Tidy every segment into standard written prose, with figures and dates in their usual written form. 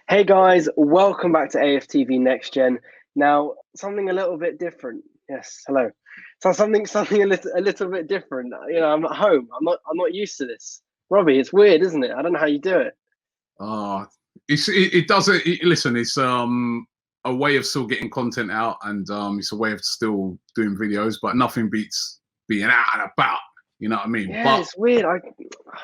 Hey guys, welcome back to AFTV Next Gen. Now, something a little bit different. Yes, hello. So something a little bit different. I'm at home. I'm not used to this. Robbie, it's weird, isn't it? I don't know how you do it. Uh it doesn't listen, it's a way of still getting content out, and it's a way of still doing videos, but nothing beats being out and about, you know what I mean? Yeah, But it's weird.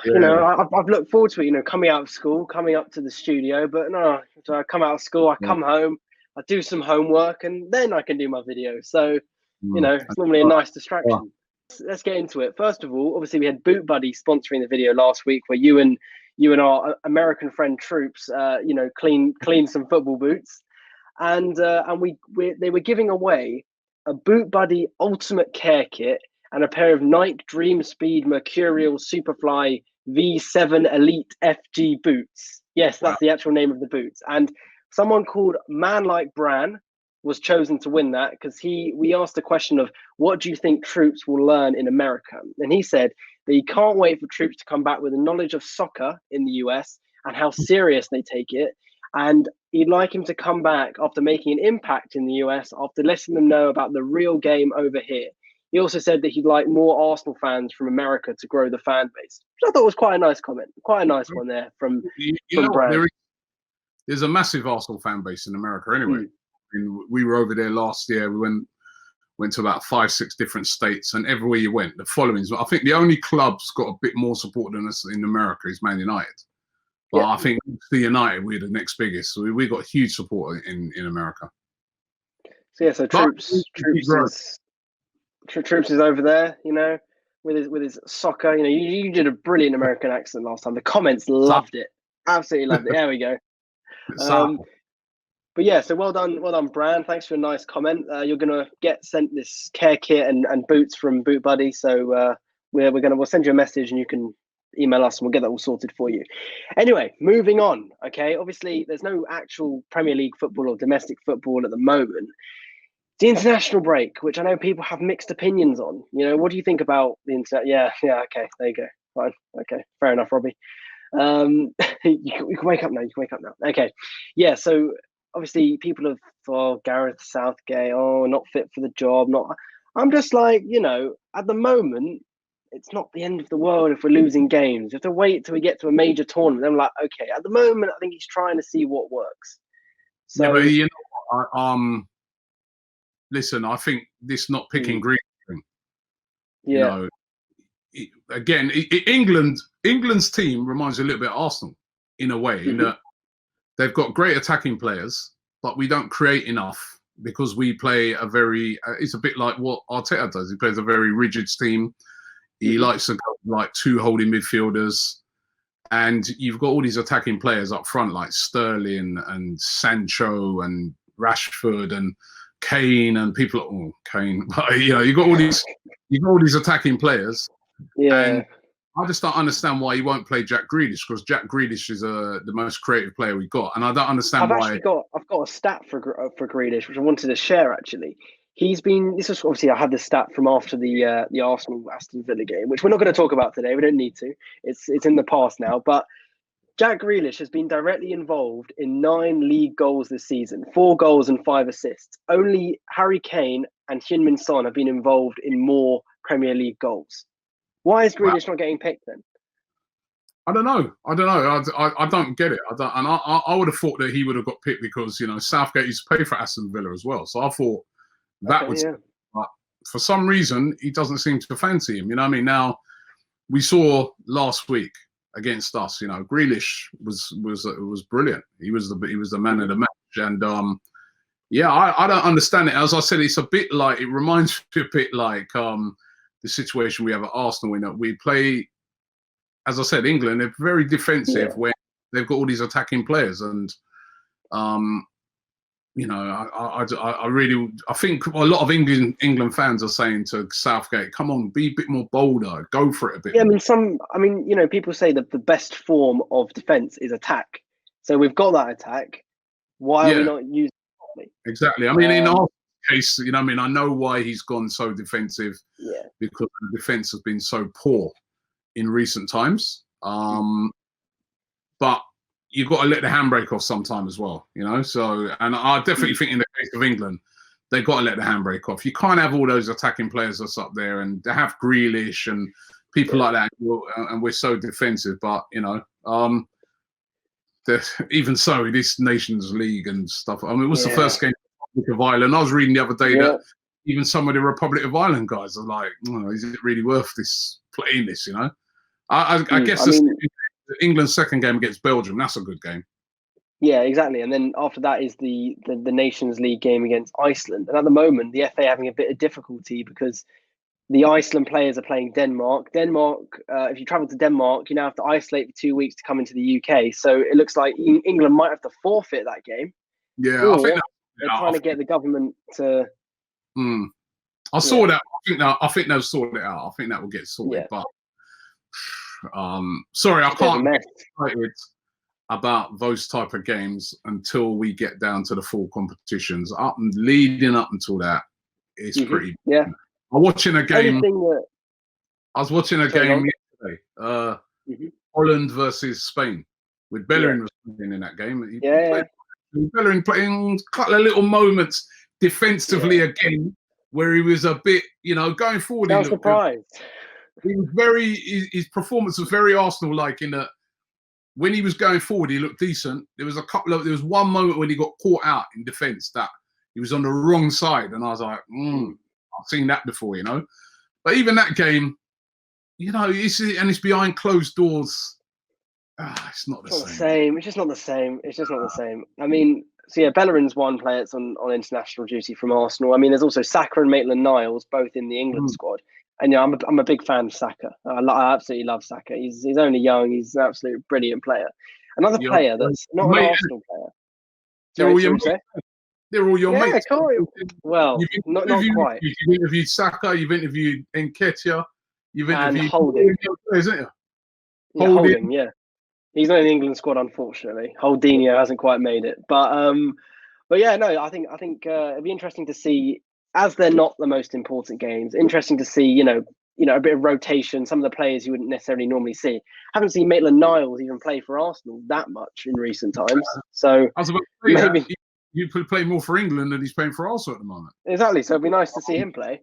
yeah, I've looked forward to it. Coming out of school, coming up to the studio, but no. So I come out of school, I yeah. come home, I do some homework, and then I can do my video. So, Mm. it's normally a But, nice uh, distraction. Let's get into it. First of all, obviously we had Boot Buddy sponsoring the video last week, where you and our American friend Troops, clean some football boots, and they were giving away a Boot Buddy Ultimate Care Kit and a pair of Nike Dream Speed Mercurial Superfly V7 Elite FG boots. Yes, wow. that's the actual name of the boots. And someone called Man Like Bran was chosen to win that because we asked the question of what do you think Troops will learn in America? And he said that he can't wait for Troops to come back with a knowledge of soccer in the US and how serious they take it. And he'd like him to come back after making an impact in the US, after letting them know about the real game over here. He also said that he'd like more Arsenal fans from America to grow the fan base, which I thought was quite a nice comment, quite a nice one there from You know what, Brand. there's a massive Arsenal fan base in America anyway. Mm. I mean, we were over there last year. We went to about 5-6 different states, and everywhere you went, the followings. I think the only club's got a bit more support than us in America is Man United. But Yeah. I think the United, we're the next biggest. So we got huge support in America. So yeah, so Troops is over there, with his soccer. You did a brilliant American accent last time. The comments loved it, absolutely loved it. There we go. But yeah, so well done, Brand. Thanks for a nice comment. You're gonna get sent this care kit and boots from Boot Buddy. So we'll send you a message and you can email us and we'll get that all sorted for you. Anyway, moving on. Okay, obviously there's no actual Premier League football or domestic football at the moment. The international break, which I know people have mixed opinions on. What do you think about the internet? Yeah, okay, there you go. Fine, okay, fair enough, Robbie. You can wake up now. You can wake up now. Okay, yeah. So obviously, people have thought Gareth Southgate, not fit for the job. Not. I'm just like, at the moment, it's not the end of the world if we're losing games. You have to wait till we get to a major tournament. I'm like, okay. At the moment, I think he's trying to see what works. So, yeah, but listen, I think this not picking Grealish thing. Yeah. Again, England's team reminds me a little bit of Arsenal in a way, in that they've got great attacking players, but we don't create enough because we play a very. It's a bit like what Arteta does. He plays a very rigid team. He likes to go like two holding midfielders, and you've got all these attacking players up front like Sterling and Sancho and Rashford and Kane and people. Oh, Kane! But you've got all these attacking players. Yeah. And I just don't understand why you won't play Jack Grealish, because Jack Grealish is the most creative player we got, and I don't understand why. I've got a stat for Grealish, which I wanted to share actually. This was obviously I had this stat from after the Arsenal Aston Villa game, which we're not going to talk about today. We don't need to. It's in the past now. But Jack Grealish has been directly involved in 9 league goals this season, 4 goals and 5 assists. Only Harry Kane and Heung-min Son have been involved in more Premier League goals. Why is Grealish not getting picked then? I don't know. I don't get it. I would have thought that he would have got picked because Southgate used to pay for Aston Villa as well. So I thought that would. Yeah. But for some reason, he doesn't seem to fancy him. You know what I mean? Now we saw last week against us. Grealish was brilliant. He was the man of the match, and I don't understand it. As I said, it's a bit like, it reminds me a bit like the situation we have at Arsenal. We play, as I said, England, they're very defensive when they've got all these attacking players. And, I think a lot of England fans are saying to Southgate, come on, be a bit more bolder, go for it a bit more. People say that the best form of defense is attack. So we've got that attack. Why are we not using it properly? Exactly. I mean, in our case, I know why he's gone so defensive, because the defense has been so poor in recent times. But you've got to let the handbrake off sometime as well, you know. So, and I definitely think in the case of England, they've got to let the handbrake off. You can't have all those attacking players that's up there, and they have Grealish and people like that, and we're so defensive. But you know, even so, this Nations League and stuff. I mean, it was the first game Republic of Ireland. I was reading the other day that even some of the Republic of Ireland guys are like, oh, is it really worth this playing this? You know, I guess England's second game against Belgium. That's a good game. Yeah, exactly. And then after that is the Nations League game against Iceland. And at the moment, the FA having a bit of difficulty because the Iceland players are playing Denmark. If you travel to Denmark, you now have to isolate for 2 weeks to come into the UK. So it looks like England might have to forfeit that game. Yeah, or I think they're trying to get the government to. I saw that. I think they'll sort it out. I think that will get sorted. But sorry, I can't get excited about those type of games until we get down to the full competitions. Leading up until that, it's pretty. Yeah. I'm watching a game. I was watching a game yesterday. Holland versus Spain, with Bellerin playing in that game. Bellerin playing a couple of little moments defensively again, where he was a bit, you know, going forward. I was surprised. He was his performance was very Arsenal-like in that when he was going forward, he looked decent. There was one moment when he got caught out in defence that he was on the wrong side, and I was like, I've seen that before, you know. But even that game, you know, it's behind closed doors. It's not the same. It's just not the same. It's just not the same. I mean, so Bellerin's one player that's on international duty from Arsenal. I mean, there's also Saka and Maitland-Niles, both in the England squad. And I'm a big fan of Saka. I absolutely love Saka. He's only young. He's an absolute brilliant player. Another player that's not an Arsenal player. They're all your mates. Well, not quite. You've interviewed Saka. You've interviewed Nketiah. You've interviewed Holding, isn't you? Holding, yeah. He's not in the England squad, unfortunately. Holdinho hasn't quite made it, but yeah, no. I think it'd be interesting to see, as they're not the most important games. Interesting to see, you know, a bit of rotation. Some of the players you wouldn't necessarily normally see. Haven't seen Maitland-Niles even play for Arsenal that much in recent times. So I was about to say maybe you could play more for England than he's playing for Arsenal at the moment. Exactly. So it'd be nice to see him play.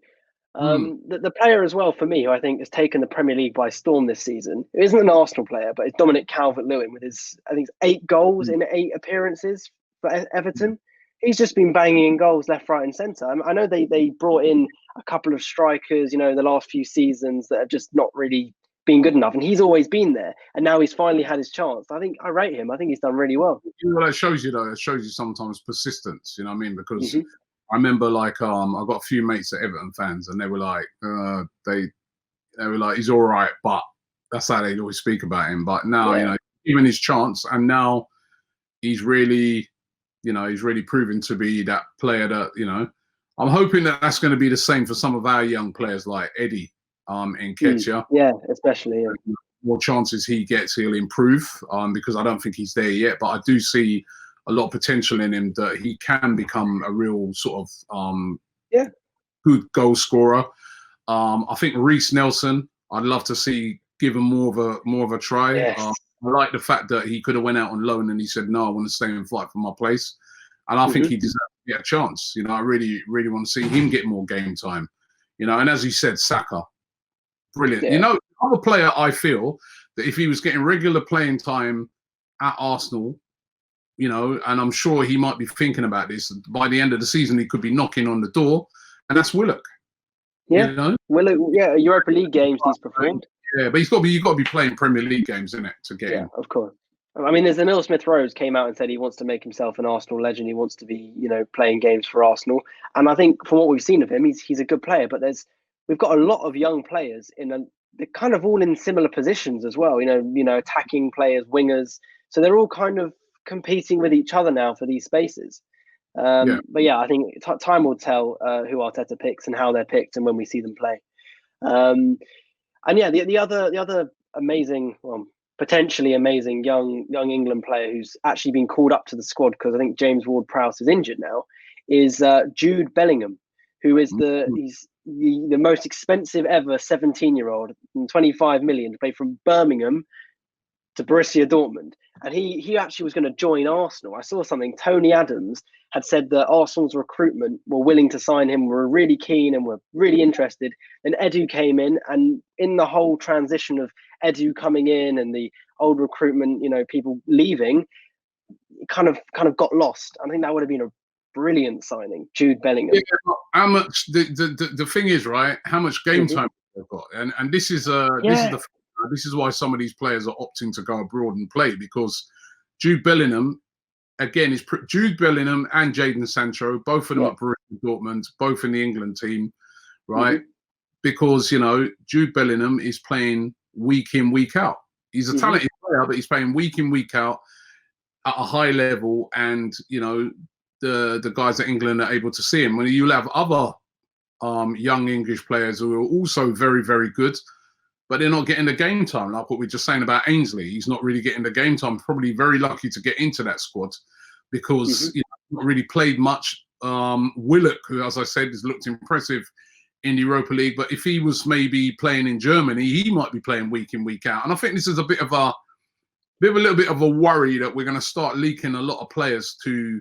The player as well for me, who I think has taken the Premier League by storm this season, it isn't an Arsenal player, but it's Dominic Calvert-Lewin with his, I think, 8 goals in 8 appearances for Everton. He's just been banging in goals left, right, and centre. I know they brought in a couple of strikers, you know, the last few seasons that have just not really been good enough, and he's always been there. And now he's finally had his chance. I think I rate him. I think he's done really well. You know what that shows you, though? It shows you sometimes persistence. You know what I mean? Because I remember, like, I got a few mates that Everton fans, and they were like, they were like, he's all right, but that's how they always speak about him. But now, you know, given his chance, and now he's really, you know, he's really proven to be that player that, you know, I'm hoping that that's going to be the same for some of our young players like Eddie Nketiah. Yeah, especially. Yeah. More chances he gets, he'll improve, because I don't think he's there yet. But I do see a lot of potential in him that he can become a real sort of good goal scorer. I think Reece Nelson, I'd love to see given more of a try. Yes. I like the fact that he could have went out on loan and he said, no, I want to stay and fight for my place. And I think he deserves to get a chance. You know, I really, really want to see him get more game time. You know, and as you said, Saka, brilliant. Yeah. You know, another player I feel that if he was getting regular playing time at Arsenal, you know, and I'm sure he might be thinking about this, by the end of the season, he could be knocking on the door, and that's Willock. Yeah, you know? Willock, Europa League games he's performed. Yeah, but you've got to be playing Premier League games, innit, to get in. Of course. I mean, there's Emil Smith-Rowe came out and said he wants to make himself an Arsenal legend. He wants to be, you know, playing games for Arsenal. And I think from what we've seen of him, he's a good player. But we've got a lot of young players they're kind of all in similar positions as well. You know, attacking players, wingers. So they're all kind of competing with each other now for these spaces. But yeah, I think time will tell who Arteta picks and how they're picked and when we see them play. And yeah, the other amazing, potentially amazing young England player who's actually been called up to the squad because I think James Ward-Prowse is injured now is Jude Bellingham, who is he's the most expensive ever 17-year-old, 25 million to play from Birmingham to Borussia Dortmund, and he actually was going to join Arsenal. I saw something. Tony Adams had said that Arsenal's recruitment were willing to sign him, were really keen and were really interested. Then Edu came in, and in the whole transition of Edu coming in and the old recruitment, people leaving, it kind of got lost. I think that would have been a brilliant signing, Jude Bellingham. Yeah, how much the thing is, right? How much game time they've got, and this is this is why some of these players are opting to go abroad and play, because Jude Bellingham, again, is Jude Bellingham and Jadon Sancho, both of them at Borussia Dortmund, both in the England team, right? Because Jude Bellingham is playing week in, week out. He's a talented player, but he's playing week in, week out at a high level, and the guys at England are able to see him. When you'll have other young English players who are also very, very good, but they're not getting the game time, like what we we're just saying about Ainsley. He's not really getting the game time. Probably very lucky to get into that squad, because he's not really played much. Willock, who, as I said, has looked impressive in the Europa League, but if he was maybe playing in Germany, he might be playing week in, week out. And I think this is a little bit of a worry that we're going to start leaking a lot of players to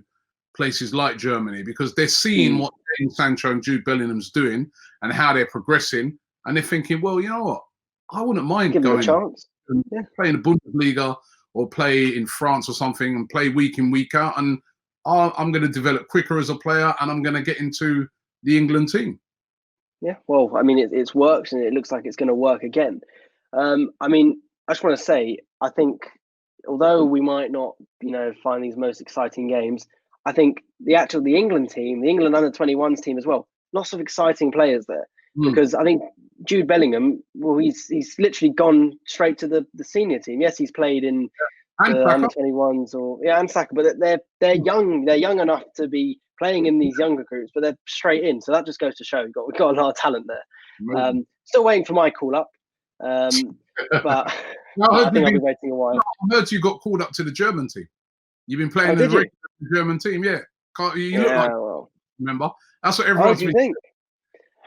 places like Germany, because they're seeing what Jadon Sancho and Jude Bellingham's doing and how they're progressing, and they're thinking, well, you know what, I wouldn't mind going and play in the Bundesliga or play in France or something and play week in, week out, and I'm going to develop quicker as a player, and I'm going to get into the England team. Yeah, well, I mean, it's worked, and it looks like it's going to work again. I mean, I just want to say, I think, although we might not, find these most exciting games, I think the England team, the England under-21s team as well, lots of exciting players there. Because I think Jude Bellingham, well, he's literally gone straight to the senior team. Yes, he's played in the under-21s and Saka, but they're young. They're young enough to be playing in these younger groups, but they're straight in. So that just goes to show we've got a lot of talent there. Still waiting for my call up, but I think I'll be waiting a while. I heard you got called up to the German team. You've been playing in the German team, yeah. You look like, remember? That's what everyone's been saying.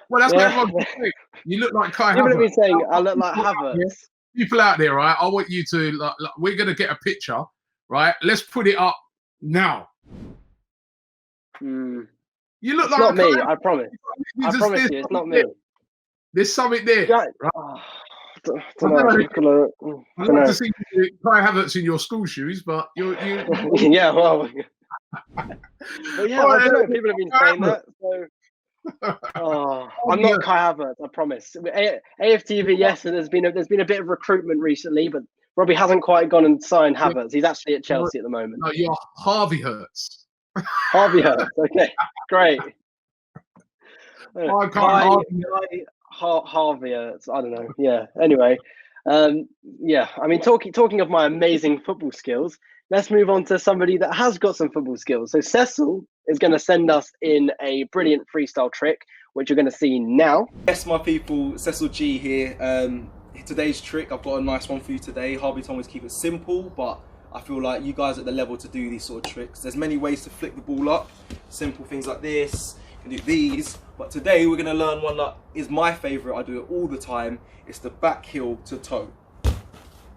Well, that's what everyone's saying. You look like Kai Havertz. People have been saying I look like Havertz. People out there, right? I want you to, we're going to get a picture, right? Let's put it up now. You look like not me, I promise. I promise you, it's not me. There's something there. Yeah. Right? I'd like to see Kai Havertz in your school shoes, but you. Yeah, well. But yeah, I don't know. People have been saying that. So. I'm not Kai Havertz, I promise. AFTV, yes, and there's been a bit of recruitment recently, but Robbie hasn't quite gone and signed Havertz. He's actually at Chelsea at the moment. No, you're Harvey Hertz. Harvey Hertz, okay, great. Harvey Hertz, I don't know. Yeah. Anyway, yeah. I mean, talking of my amazing football skills, let's move on to somebody that has got some football skills. So Cecil is going to send us in a brilliant freestyle trick, which you're going to see now. Yes, my people, Cecil G here. Today's trick, I've got a nice one for you today. Harvey told me to keep it simple, but I feel like you guys are at the level to do these sort of tricks. There's many ways to flick the ball up. Simple things like this. You can do these. But today we're going to learn one that is my favourite. I do it all the time. It's the back heel to toe.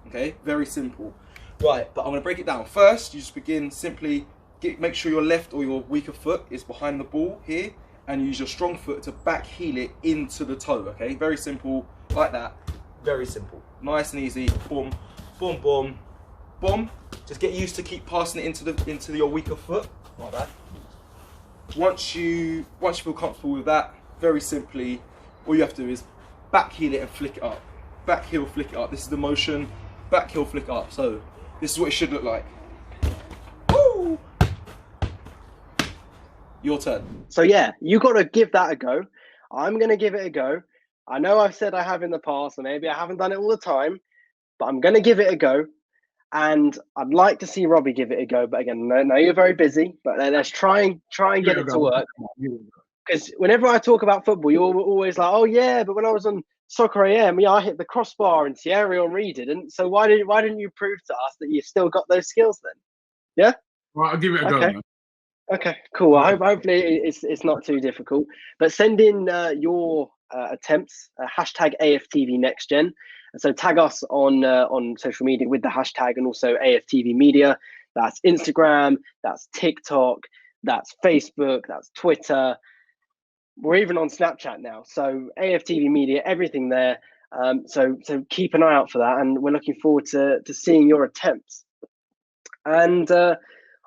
Okay, very simple. Right, but I'm going to break it down. First, you just begin simply, make sure your left or your weaker foot is behind the ball here, and use your strong foot to back heel it into the toe, okay? Very simple, like that. Very simple. Nice and easy. Boom, boom, boom, boom. Just get used to keep passing it into your weaker foot, like that. Once you feel comfortable with that, very simply, all you have to do is back heel it and flick it up. Back heel, flick it up. This is the motion. Back heel, flick it up. So this is what it should look like. Woo! Your turn. So yeah, you got to give that a go. I'm going to give it a go. I know I've said I have in the past, and maybe I haven't done it all the time, but I'm going to give it a go. And I'd like to see Robbie give it a go. But again, no, you're very busy, but let's try and get it to work. Because whenever I talk about football, you're always like, oh yeah, but when I was on Soccer AM, yeah, I hit the crossbar and Thierry Henry didn't. So why didn't you prove to us that you've still got those skills then? Yeah? Right, I'll give it a go. Man. Okay, cool. Hopefully it's not too difficult. But send in your attempts, hashtag AFTV Next Gen. And so tag us on social media with the hashtag and also AFTV Media. That's Instagram, that's TikTok, that's Facebook, that's Twitter. We're even on Snapchat now. So AFTV Media, everything there. So keep an eye out for that, and we're looking forward to seeing your attempts. And I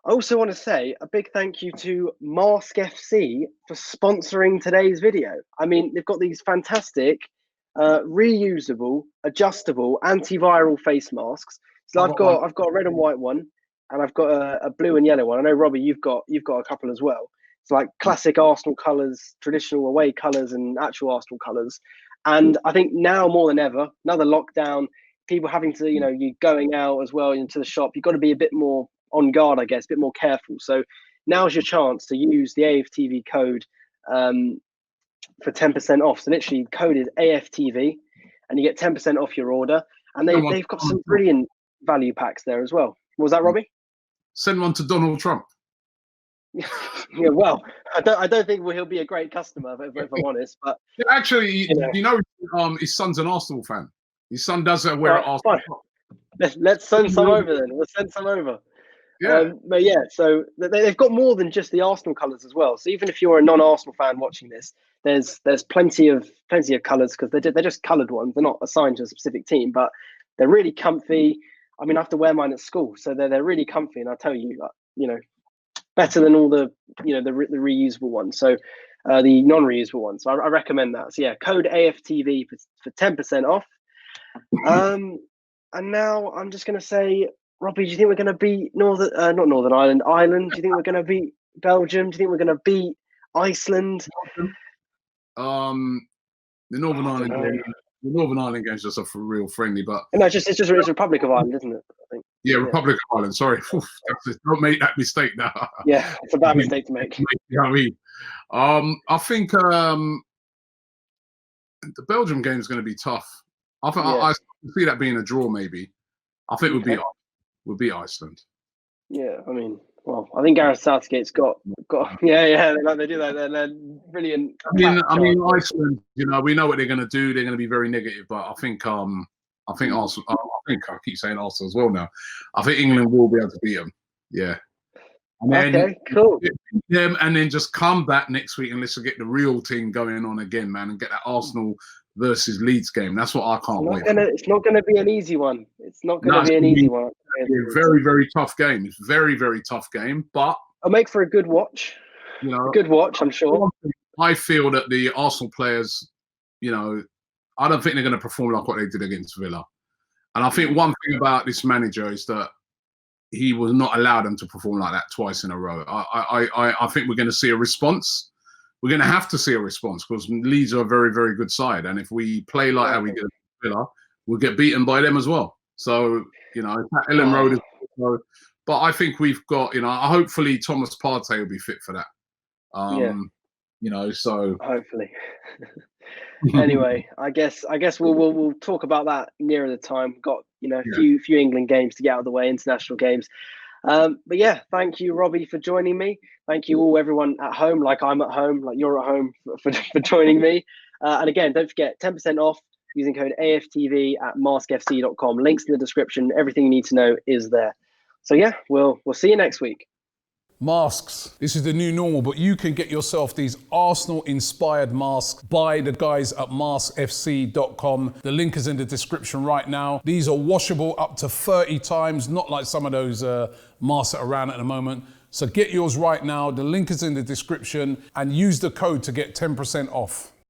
also want to say a big thank you to Mask FC for sponsoring today's video. I mean, they've got these fantastic reusable, adjustable, antiviral face masks. So I've got a red and white one, and I've got a blue and yellow one. I know, Robbie, you've got a couple as well. It's like classic Arsenal colours, traditional away colours, and actual Arsenal colours. And I think now more than ever, another lockdown, people having to, you going out as well into the shop, you've got to be a bit more on guard, I guess, a bit more careful. So now's your chance to use the AFTV code for 10% off. So literally, code is AFTV, and you get 10% off your order. And they've got some brilliant value packs there as well. What was that, Robbie? Send one to Donald Trump. Yeah, well, I don't think he'll be a great customer, if I'm honest. But actually, his son's an Arsenal fan. His son does wear an Arsenal. Let's send some over then. We'll send some over. Yeah. But yeah, so they've got more than just the Arsenal colours as well. So even if you're a non-Arsenal fan watching this, there's plenty of colours, because they're just coloured ones. They're not assigned to a specific team, but they're really comfy. I mean, I have to wear mine at school, so they're really comfy. And I tell you, better than all the the reusable ones. So the non-reusable ones. So I recommend that. So yeah, code AFTV for 10% off. And now I'm just going to say, Robbie, do you think we're going to beat not Northern Ireland, Ireland? Do you think we're going to beat Belgium? Do you think we're going to beat Iceland? The Northern Ireland game. The Northern Ireland game is just a real friendly, but no, it's Republic of Ireland, isn't it? I think. Yeah, Republic of Ireland. Sorry, don't make that mistake now. Yeah, it's a bad mistake to make. You know what I mean? I think the Belgium game is going to be tough. I think I see that being a draw. Maybe I think we'll beat Iceland. Yeah, I mean, well, I think Gareth Southgate's got they do that. They're brilliant. I mean, Iceland. We know what they're going to do. They're going to be very negative, but I think Arsenal. I keep saying Arsenal as well now. I think England will be able to beat them. Yeah. And then, okay, cool. And then just come back next week and let's get the real thing going on again, man, and get that Arsenal versus Leeds game. That's what I can't wait for. It's not going to be an easy one. It's not going to be an easy one. It's a very, very tough game. It's a very, very tough game, but it'll make for a good watch. A good watch, I'm sure. I feel that the Arsenal players, I don't think they're going to perform like what they did against Villa. And I think one thing about this manager is that he will not allow them to perform like that twice in a row. I think we're going to see a response. We're going to have to see a response because Leeds are a very, very good side. And if we play like how we did at Villa, we'll get beaten by them as well. So, Ellen Road is also, but I think we've got, hopefully Thomas Partey will be fit for that. So hopefully. Anyway, I guess we'll talk about that nearer the time. Got a few England games to get out of the way, international games. But yeah, thank you, Robbie, for joining me. Thank you all, everyone at home, like I'm at home, like you're at home, for joining me. And again, don't forget 10% off using code AFTV at maskfc.com. Links in the description. Everything you need to know is there. So yeah, we'll see you next week. Masks. This is the new normal, but you can get yourself these Arsenal-inspired masks by the guys at maskfc.com. The link is in the description right now. These are washable up to 30 times, not like some of those masks that are around at the moment. So get yours right now. The link is in the description and use the code to get 10% off.